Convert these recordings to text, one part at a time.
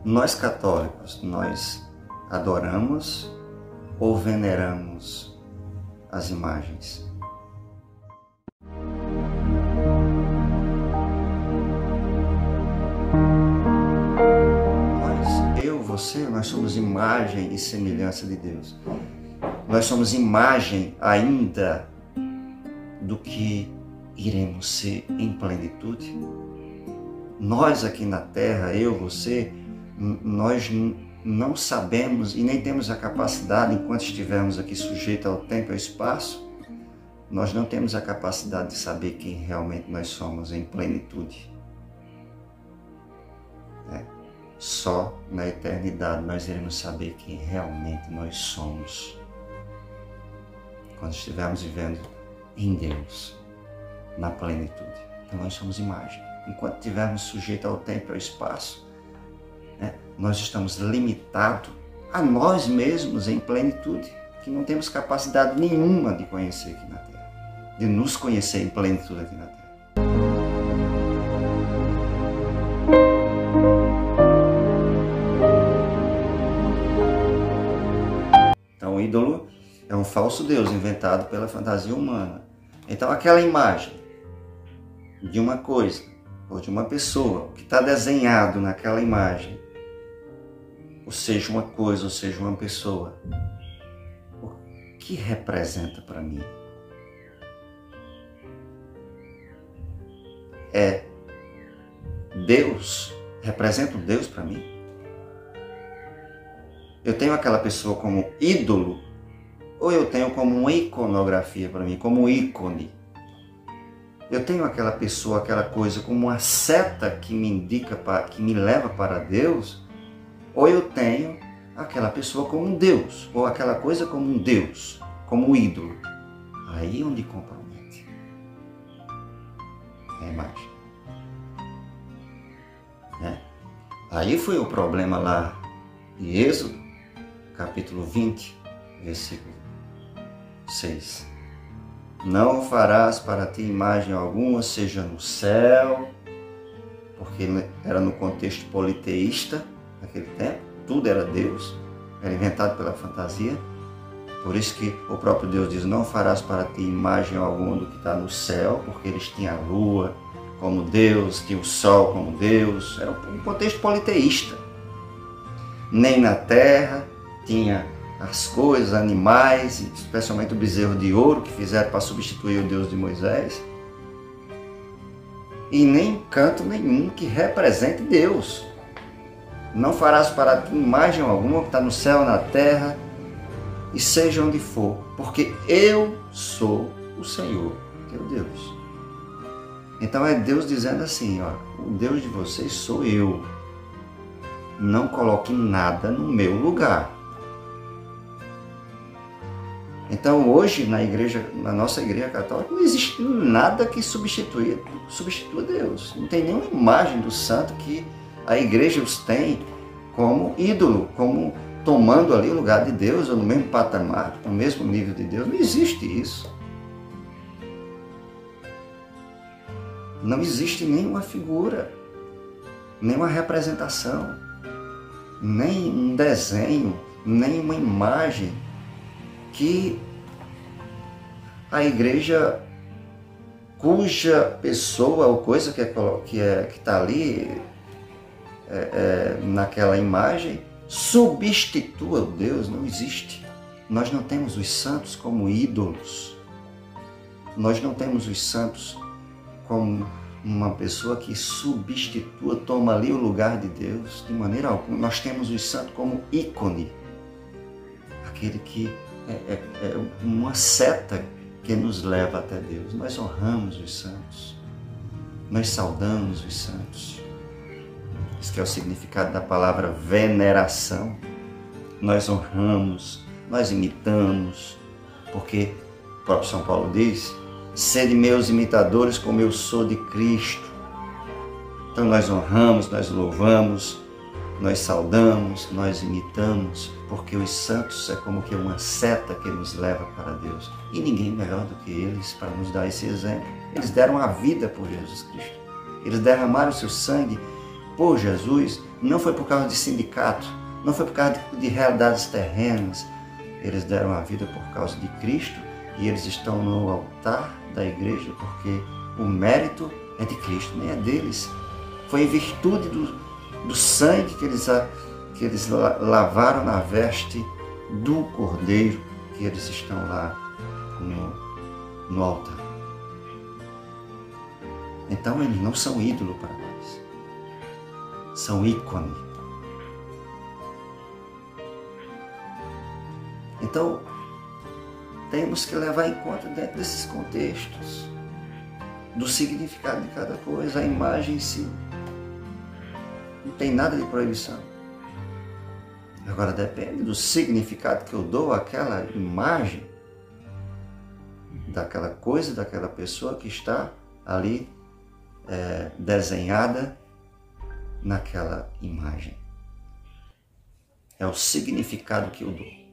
Nós católicos, nós adoramos ou veneramos as imagens? Você, nós somos imagem e semelhança de Deus. Nós somos imagem ainda do que iremos ser em plenitude. Nós aqui na Terra, eu, você, nós não sabemos e nem temos a capacidade, enquanto estivermos aqui sujeitos ao tempo e ao espaço, nós não temos a capacidade de saber quem realmente nós somos em plenitude. Só na eternidade nós iremos saber quem realmente nós somos. Quando estivermos vivendo em Deus, na plenitude. Então nós somos imagem. Enquanto estivermos sujeitos ao tempo e ao espaço, nós estamos limitados a nós mesmos em plenitude, que não temos capacidade nenhuma de conhecer aqui na Terra, de nos conhecer em plenitude aqui na Terra. Então o ídolo é um falso Deus inventado pela fantasia humana. Então aquela imagem de uma coisa ou de uma pessoa que está desenhado naquela imagem, ou seja uma coisa, ou seja uma pessoa, o que representa para mim? É Deus? Representa o Deus para mim? Eu tenho aquela pessoa como ídolo ou eu tenho como uma iconografia para mim, como ícone? Eu tenho aquela pessoa, aquela coisa como uma seta que me indica, que me leva para Deus, ou eu tenho aquela pessoa como um Deus, ou aquela coisa como um Deus, como um ídolo. Aí onde compromete é a imagem. Aí foi o problema lá de Êxodo, capítulo 20, versículo 6. Não farás para ti imagem alguma, seja no céu, porque era no contexto politeísta naquele tempo, tudo era Deus, era inventado pela fantasia. Por isso que o próprio Deus diz, não farás para ti imagem alguma do que está no céu, porque eles tinham a lua como Deus, tinham o sol como Deus, era um contexto politeísta. Nem na terra tinha as coisas, animais, especialmente o bezerro de ouro que fizeram para substituir o Deus de Moisés. E nem canto nenhum que represente Deus. Não farás para ti imagem alguma que está no céu, na terra, e seja onde for, porque eu sou o Senhor, teu Deus. Então é Deus dizendo assim, ó, o Deus de vocês sou eu. Não coloque nada no meu lugar. Então hoje na nossa igreja católica não existe nada que substitua Deus. Não tem nenhuma imagem do santo que a igreja os tem como ídolo, como tomando ali o lugar de Deus, ou no mesmo patamar, no mesmo nível de Deus. Não existe isso. Não existe nenhuma figura, nenhuma representação, nem um desenho, nem uma imagem que a igreja, cuja pessoa ou coisa que está ali naquela imagem, substitua o Deus. Não existe. Nós não temos os santos como ídolos. Nós não temos os santos como uma pessoa que substitua, toma ali o lugar de Deus, de maneira alguma. Nós temos os santos como ícone, aquele que é uma seta que nos leva até Deus. Nós honramos os santos, nós saudamos os santos. Isso que é o significado da palavra veneração. Nós honramos, nós imitamos, porque o próprio São Paulo diz, sede meus imitadores como eu sou de Cristo. Então nós honramos, nós louvamos, nós saudamos, nós imitamos, porque os santos é como que uma seta que nos leva para Deus. E ninguém melhor do que eles para nos dar esse exemplo. Eles deram a vida por Jesus Cristo. Eles derramaram o seu sangue por Jesus, não foi por causa de sindicato, não foi por causa de realidades terrenas. Eles deram a vida por causa de Cristo e eles estão no altar da igreja porque o mérito é de Cristo, nem é deles. Foi em virtude do sangue que eles lavaram na veste do Cordeiro que eles estão lá no altar. Então eles não são ídolo para nós, são ícone. Então temos que levar em conta dentro desses contextos do significado de cada coisa. A imagem em si não tem nada de proibição. Agora depende do significado que eu dou àquela imagem, daquela coisa, daquela pessoa que está ali desenhada naquela imagem. É o significado que eu dou.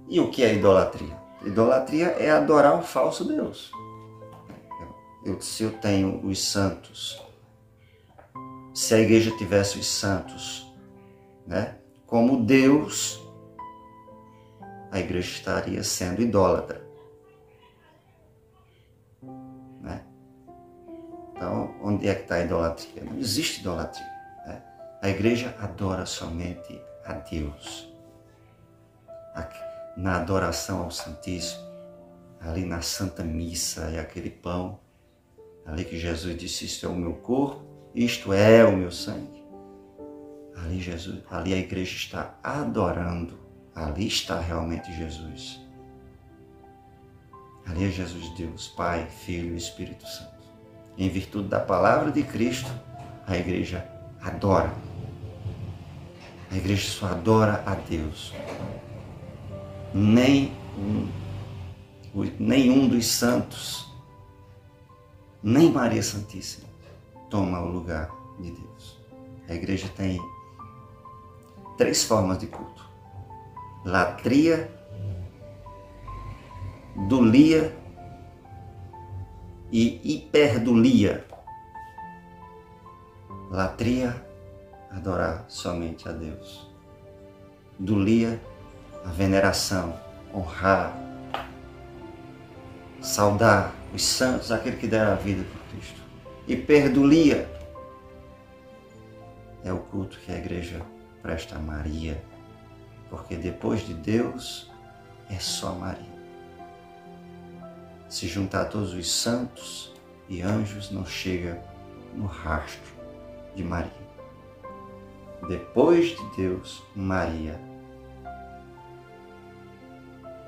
E o que é idolatria? Idolatria é adorar um falso Deus. Se eu tenho os santos, se a igreja tivesse os santos, como Deus, a igreja estaria sendo idólatra. Então, onde é que está a idolatria? Não existe idolatria. A igreja adora somente a Deus. Na adoração ao Santíssimo, ali na Santa Missa, e aquele pão, ali que Jesus disse, isto é o meu corpo, isto é o meu sangue. Ali a igreja está adorando, ali está realmente Jesus. Ali é Jesus Deus, Pai, Filho e Espírito Santo. Em virtude da palavra de Cristo, a igreja adora. A igreja só adora a Deus. Nenhum dos santos, nem Maria Santíssima, toma o lugar de Deus. A igreja tem 3 formas de culto: latria, dulia e hiperdulia. Latria, adorar somente a Deus. Dulia, a veneração, honrar, saudar os santos, aquele que deram a vida por Cristo. Hiperdulia é o culto que a igreja presta a Maria, porque depois de Deus é só Maria. Se juntar todos os santos e anjos, não chega no rastro de Maria. Depois de Deus, Maria.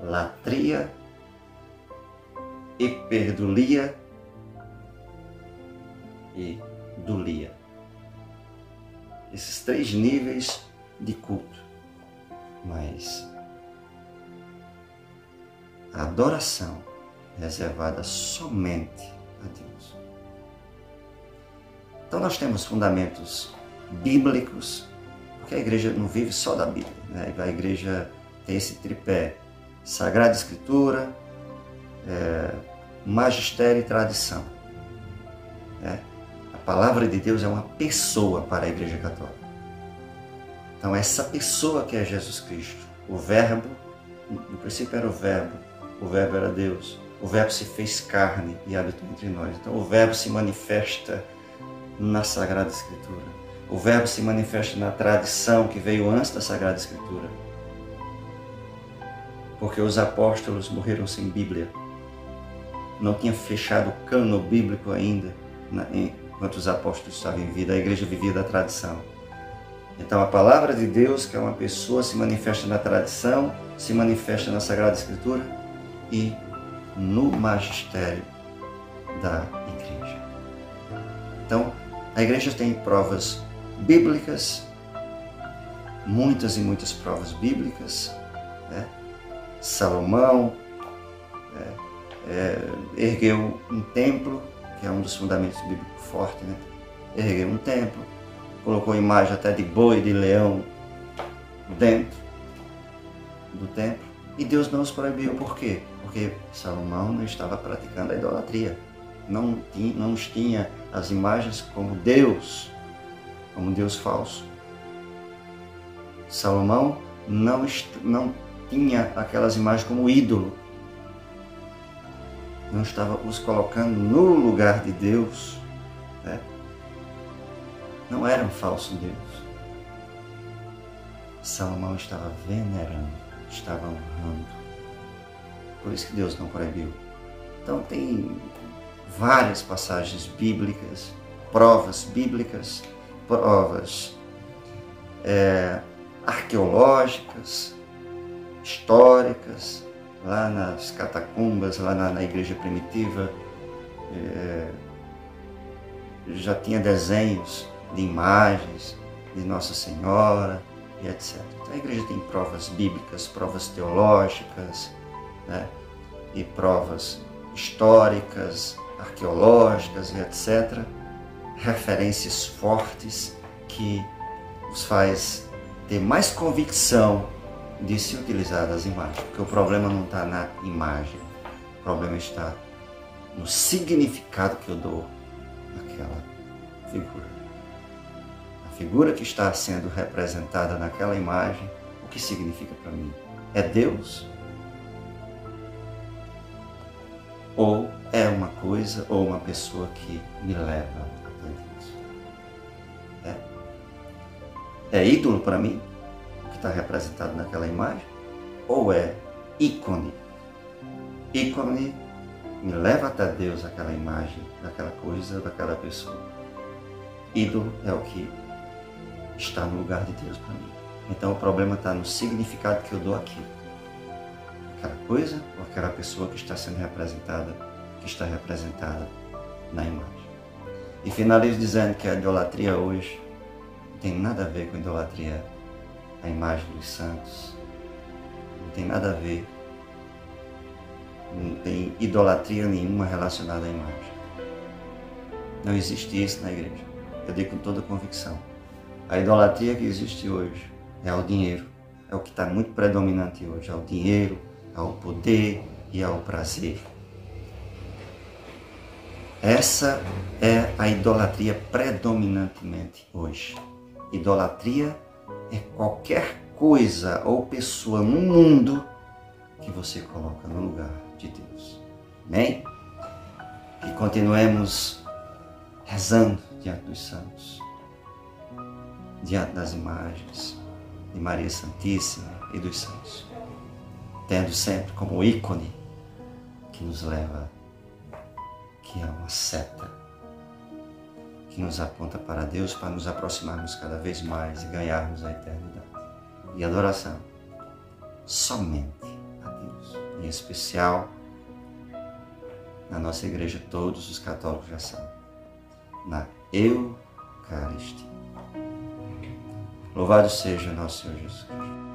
Latria, hiperdulia e dulia. Esses 3 níveis de culto. Mas a adoração reservada somente a Deus. Então nós temos fundamentos bíblicos, porque a igreja não vive só da Bíblia, A igreja tem esse tripé: Sagrada Escritura, magistério e tradição. A palavra de Deus é uma pessoa para a igreja católica. Então essa pessoa que é Jesus Cristo, o Verbo, no princípio era o Verbo era Deus, o Verbo se fez carne e habitou entre nós. Então o Verbo se manifesta na Sagrada Escritura. O Verbo se manifesta na tradição que veio antes da Sagrada Escritura. Porque os apóstolos morreram sem Bíblia. Não tinha fechado o cano bíblico ainda, enquanto os apóstolos estavam em vida. A igreja vivia da tradição. Então a palavra de Deus, que é uma pessoa, se manifesta na tradição, se manifesta na Sagrada Escritura e no magistério da igreja. Então, a igreja tem provas bíblicas, muitas e muitas provas bíblicas. Salomão ergueu um templo, que é um dos fundamentos bíblicos fortes, Ergueu um templo, colocou imagem até de boi, de leão dentro do templo, e Deus não os proibiu. Por quê? Porque Salomão não estava praticando a idolatria. não os tinha as imagens como Deus falso. Salomão não tinha aquelas imagens como ídolo. Não estava os colocando no lugar de Deus, né? Não era um falso Deus. Salomão estava venerando, estava honrando. Por isso que Deus não proibiu. Então tem várias passagens bíblicas, provas bíblicas, provas arqueológicas, históricas, lá nas catacumbas, lá na igreja primitiva, já tinha desenhos de imagens de Nossa Senhora e etc. Então a igreja tem provas bíblicas, provas teológicas, né? E provas históricas, arqueológicas e etc. Referências fortes que os faz ter mais convicção de se utilizar das imagens, porque o problema não está na imagem, o problema está no significado que eu dou àquela figura. A figura que está sendo representada naquela imagem, o que significa para mim? É Deus? Ou é uma coisa ou uma pessoa que me leva até Deus? É ídolo para mim? Está representado naquela imagem, ou é ícone? Ícone me leva até Deus, aquela imagem, daquela coisa, daquela pessoa. Ídolo é o que está no lugar de Deus para mim. Então o problema está no significado que eu dou àquilo. Aquela coisa ou aquela pessoa que está sendo representada, que está representada na imagem. E finalizo dizendo que a idolatria hoje não tem nada a ver com idolatria a imagem dos santos, não tem nada a ver, não tem idolatria nenhuma relacionada à imagem. Não existe isso na igreja, eu digo com toda convicção. A idolatria que existe hoje é ao dinheiro, é o que está muito predominante hoje, ao dinheiro, ao poder e ao prazer. Essa é a idolatria predominantemente hoje. Idolatria é qualquer coisa ou pessoa no mundo que você coloca no lugar de Deus. Amém? Que continuemos rezando diante dos santos, diante das imagens de Maria Santíssima e dos santos, tendo sempre como ícone que nos leva, que é uma seta, que nos aponta para Deus, para nos aproximarmos cada vez mais e ganharmos a eternidade. E adoração somente a Deus. Em especial, na nossa igreja, todos os católicos já sabem, na Eucaristia. Louvado seja nosso Senhor Jesus Cristo.